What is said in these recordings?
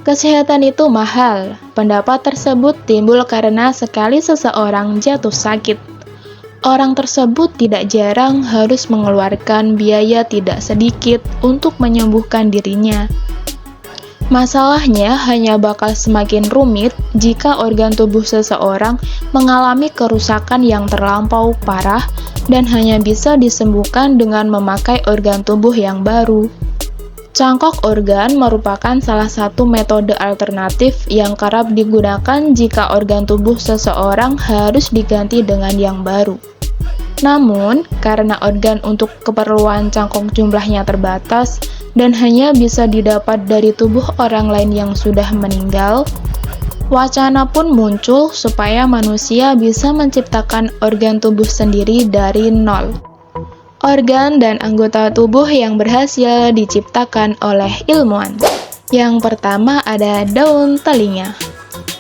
Kesehatan itu mahal. Pendapat tersebut timbul karena sekali seseorang jatuh sakit, orang tersebut tidak jarang harus mengeluarkan biaya tidak sedikit untuk menyembuhkan dirinya. Masalahnya hanya bakal semakin rumit jika organ tubuh seseorang mengalami kerusakan yang terlampau parah dan hanya bisa disembuhkan dengan memakai organ tubuh yang baru. Cangkok organ merupakan salah satu metode alternatif yang kerap digunakan jika organ tubuh seseorang harus diganti dengan yang baru. Namun, karena organ untuk keperluan cangkok jumlahnya terbatas dan hanya bisa didapat dari tubuh orang lain yang sudah meninggal, wacana pun muncul supaya manusia bisa menciptakan organ tubuh sendiri dari nol. Organ dan anggota tubuh yang berhasil diciptakan oleh ilmuwan. Yang pertama ada daun telinga.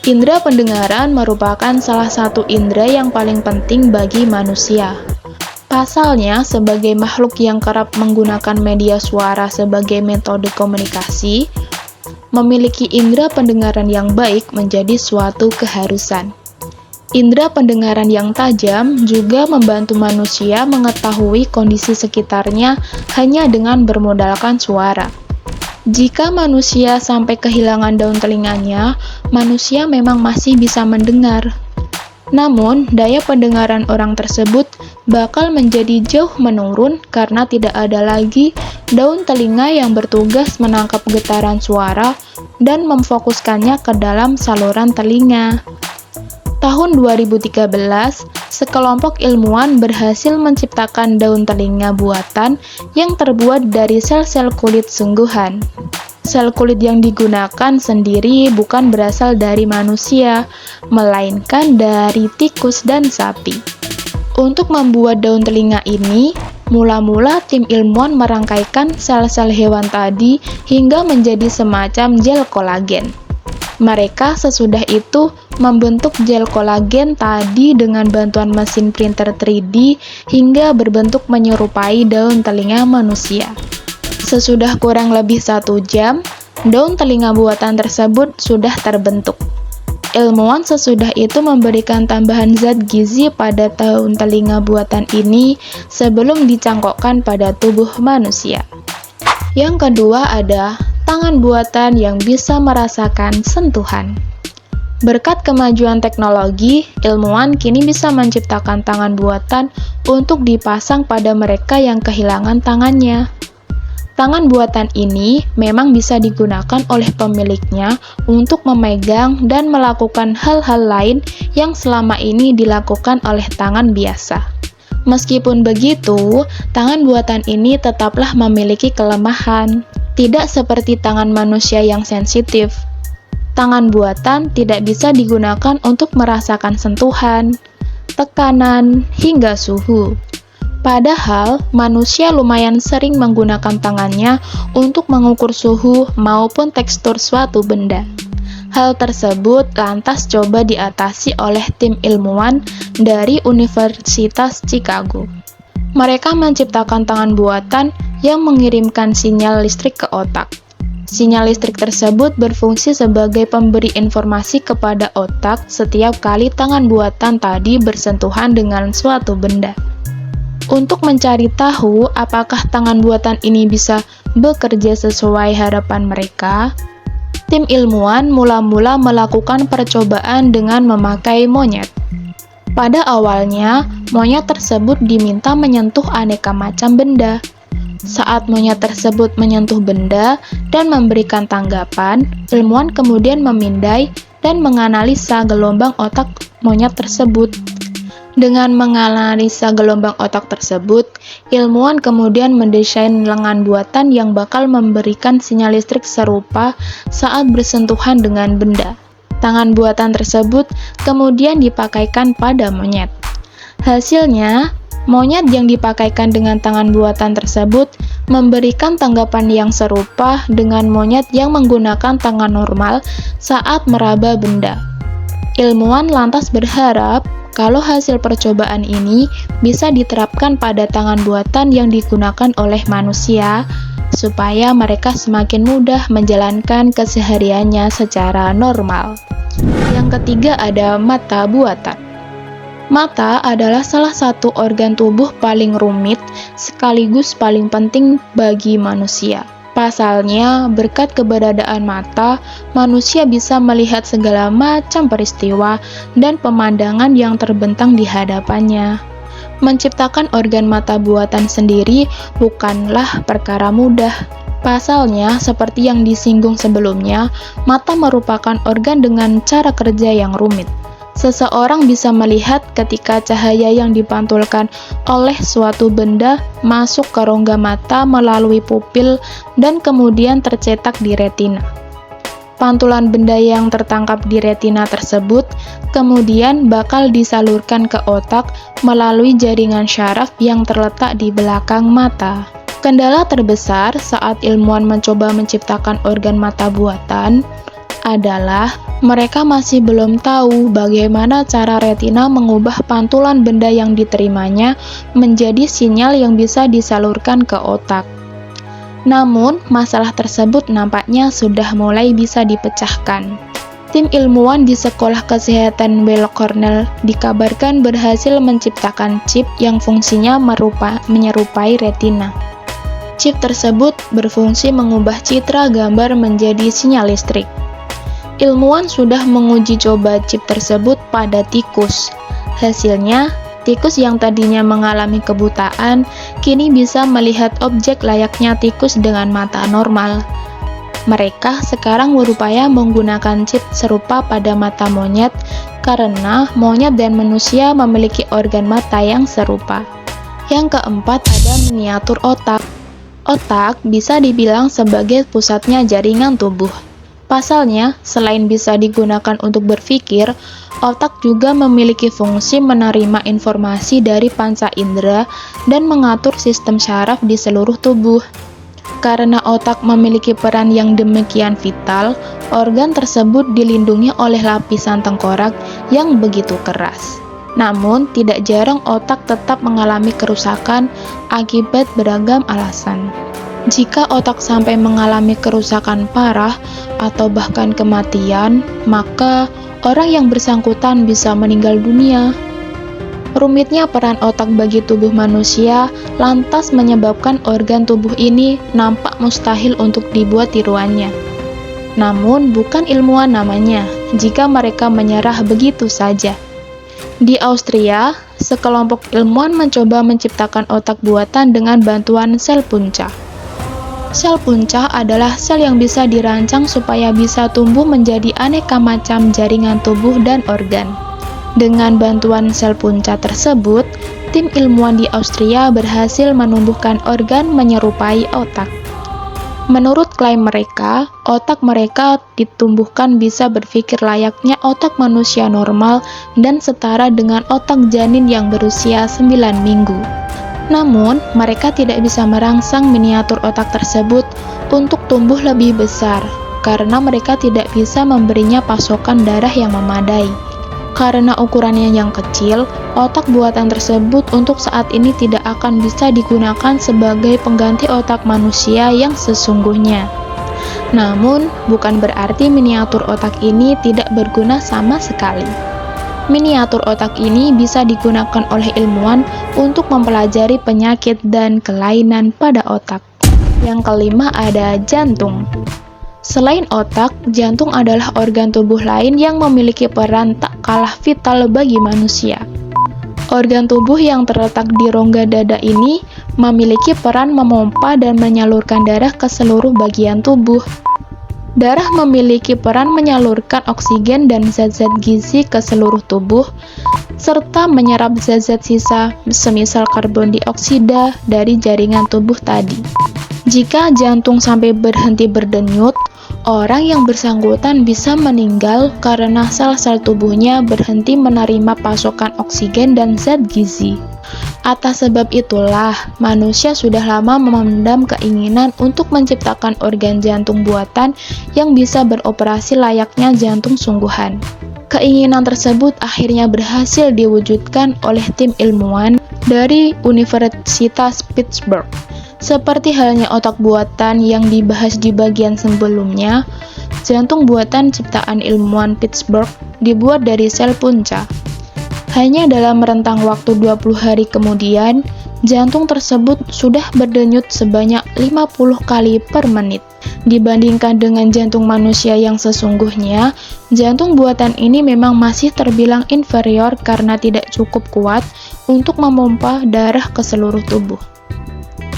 Indra pendengaran merupakan salah satu indra yang paling penting bagi manusia. Pasalnya, sebagai makhluk yang kerap menggunakan media suara sebagai metode komunikasi, memiliki indra pendengaran yang baik menjadi suatu keharusan. Indra pendengaran yang tajam juga membantu manusia mengetahui kondisi sekitarnya hanya dengan bermodalkan suara. Jika manusia sampai kehilangan daun telinganya, manusia memang masih bisa mendengar. Namun, daya pendengaran orang tersebut bakal menjadi jauh menurun karena tidak ada lagi daun telinga yang bertugas menangkap getaran suara dan memfokuskannya ke dalam saluran telinga. Tahun 2013, sekelompok ilmuwan berhasil menciptakan daun telinga buatan yang terbuat dari sel-sel kulit sungguhan. Sel kulit yang digunakan sendiri bukan berasal dari manusia, melainkan dari tikus dan sapi. Untuk membuat daun telinga ini, mula-mula tim ilmuwan merangkaikan sel-sel hewan tadi hingga menjadi semacam gel kolagen. Mereka sesudah itu membentuk gel kolagen tadi dengan bantuan mesin printer 3D hingga berbentuk menyerupai daun telinga manusia. Sesudah kurang lebih 1 jam, daun telinga buatan tersebut sudah terbentuk. Ilmuwan sesudah itu memberikan tambahan zat gizi pada daun telinga buatan ini sebelum dicangkokkan pada tubuh manusia. Yang kedua ada tangan buatan yang bisa merasakan sentuhan. Berkat kemajuan teknologi, ilmuwan kini bisa menciptakan tangan buatan untuk dipasang pada mereka yang kehilangan tangannya. Tangan buatan ini memang bisa digunakan oleh pemiliknya untuk memegang dan melakukan hal-hal lain yang selama ini dilakukan oleh tangan biasa. Meskipun begitu, tangan buatan ini tetaplah memiliki kelemahan. Tidak seperti tangan manusia yang sensitif. Tangan buatan tidak bisa digunakan untuk merasakan sentuhan, tekanan, hingga suhu. Padahal, manusia lumayan sering menggunakan tangannya untuk mengukur suhu maupun tekstur suatu benda. Hal tersebut lantas coba diatasi oleh tim ilmuwan dari Universitas Chicago. Mereka menciptakan tangan buatan yang mengirimkan sinyal listrik ke otak. Sinyal listrik tersebut berfungsi sebagai pemberi informasi kepada otak setiap kali tangan buatan tadi bersentuhan dengan suatu benda. Untuk mencari tahu apakah tangan buatan ini bisa bekerja sesuai harapan mereka, tim ilmuwan mula-mula melakukan percobaan dengan memakai monyet. Pada awalnya, monyet tersebut diminta menyentuh aneka macam benda. Saat monyet tersebut menyentuh benda dan memberikan tanggapan, ilmuwan kemudian memindai dan menganalisa gelombang otak monyet tersebut. Dengan menganalisa gelombang otak tersebut, ilmuwan kemudian mendesain lengan buatan yang bakal memberikan sinyal listrik serupa saat bersentuhan dengan benda. Tangan buatan tersebut kemudian dipakaikan pada monyet. Hasilnya, monyet yang dipakaikan dengan tangan buatan tersebut memberikan tanggapan yang serupa dengan monyet yang menggunakan tangan normal saat meraba benda. Ilmuwan lantas berharap kalau hasil percobaan ini bisa diterapkan pada tangan buatan yang digunakan oleh manusia, supaya mereka semakin mudah menjalankan kesehariannya secara normal. Yang ketiga ada mata buatan. Mata adalah salah satu organ tubuh paling rumit sekaligus paling penting bagi manusia. Pasalnya, berkat keberadaan mata, manusia bisa melihat segala macam peristiwa dan pemandangan yang terbentang di hadapannya. Menciptakan organ mata buatan sendiri bukanlah perkara mudah. Pasalnya, seperti yang disinggung sebelumnya, mata merupakan organ dengan cara kerja yang rumit. Seseorang bisa melihat ketika cahaya yang dipantulkan oleh suatu benda masuk ke rongga mata melalui pupil dan kemudian tercetak di retina. Pantulan benda yang tertangkap di retina tersebut kemudian bakal disalurkan ke otak melalui jaringan syaraf yang terletak di belakang mata. Kendala terbesar saat ilmuwan mencoba menciptakan organ mata buatan adalah mereka masih belum tahu bagaimana cara retina mengubah pantulan benda yang diterimanya menjadi sinyal yang bisa disalurkan ke otak. Namun, masalah tersebut nampaknya sudah mulai bisa dipecahkan. Tim ilmuwan di Sekolah Kesehatan Weill Cornell dikabarkan berhasil menciptakan chip yang fungsinya menyerupai retina. Chip tersebut berfungsi mengubah citra gambar menjadi sinyal listrik. Ilmuwan sudah menguji coba chip tersebut pada tikus. Hasilnya, tikus yang tadinya mengalami kebutaan kini bisa melihat objek layaknya tikus dengan mata normal. Mereka sekarang berupaya menggunakan chip serupa pada mata monyet karena monyet dan manusia memiliki organ mata yang serupa. Yang keempat ada miniatur otak. Otak bisa dibilang sebagai pusatnya jaringan tubuh. Pasalnya, selain bisa digunakan untuk berpikir, otak juga memiliki fungsi menerima informasi dari panca indera dan mengatur sistem syaraf di seluruh tubuh. Karena otak memiliki peran yang demikian vital, organ tersebut dilindungi oleh lapisan tengkorak yang begitu keras. Namun, tidak jarang otak tetap mengalami kerusakan akibat beragam alasan. Jika otak sampai mengalami kerusakan parah atau bahkan kematian, maka orang yang bersangkutan bisa meninggal dunia. Rumitnya peran otak bagi tubuh manusia lantas menyebabkan organ tubuh ini nampak mustahil untuk dibuat tiruannya. Namun, bukan ilmuwan namanya jika mereka menyerah begitu saja. Di Austria, sekelompok ilmuwan mencoba menciptakan otak buatan dengan bantuan sel punca. Sel punca adalah sel yang bisa dirancang supaya bisa tumbuh menjadi aneka macam jaringan tubuh dan organ. Dengan bantuan sel punca tersebut, tim ilmuwan di Austria berhasil menumbuhkan organ menyerupai otak. Menurut klaim mereka, otak mereka ditumbuhkan bisa berpikir layaknya otak manusia normal dan setara dengan otak janin yang berusia 9 minggu. Namun, mereka tidak bisa merangsang miniatur otak tersebut untuk tumbuh lebih besar, karena mereka tidak bisa memberinya pasokan darah yang memadai. Karena ukurannya yang kecil, otak buatan tersebut untuk saat ini tidak akan bisa digunakan sebagai pengganti otak manusia yang sesungguhnya. Namun, bukan berarti miniatur otak ini tidak berguna sama sekali. Miniatur otak ini bisa digunakan oleh ilmuwan untuk mempelajari penyakit dan kelainan pada otak. Yang kelima ada jantung. Selain otak, jantung adalah organ tubuh lain yang memiliki peran tak kalah vital bagi manusia. Organ tubuh yang terletak di rongga dada ini memiliki peran memompa dan menyalurkan darah ke seluruh bagian tubuh. Darah memiliki peran menyalurkan oksigen dan zat-zat gizi ke seluruh tubuh, serta menyerap zat-zat sisa semisal karbon dioksida dari jaringan tubuh tadi. Jika jantung sampai berhenti berdenyut, orang yang bersangkutan bisa meninggal karena sel-sel tubuhnya berhenti menerima pasokan oksigen dan zat gizi. Atas sebab itulah, manusia sudah lama memendam keinginan untuk menciptakan organ jantung buatan yang bisa beroperasi layaknya jantung sungguhan. Keinginan tersebut akhirnya berhasil diwujudkan oleh tim ilmuwan dari Universitas Pittsburgh. Seperti halnya otak buatan yang dibahas di bagian sebelumnya, jantung buatan ciptaan ilmuwan Pittsburgh dibuat dari sel punca. Hanya dalam rentang waktu 20 hari kemudian, jantung tersebut sudah berdenyut sebanyak 50 kali per menit. Dibandingkan dengan jantung manusia yang sesungguhnya, jantung buatan ini memang masih terbilang inferior karena tidak cukup kuat untuk memompa darah ke seluruh tubuh.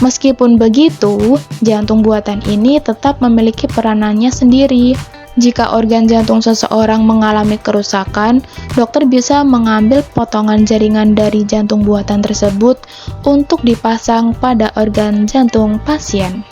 Meskipun begitu, jantung buatan ini tetap memiliki peranannya sendiri. Jika organ jantung seseorang mengalami kerusakan, dokter bisa mengambil potongan jaringan dari jantung buatan tersebut untuk dipasang pada organ jantung pasien.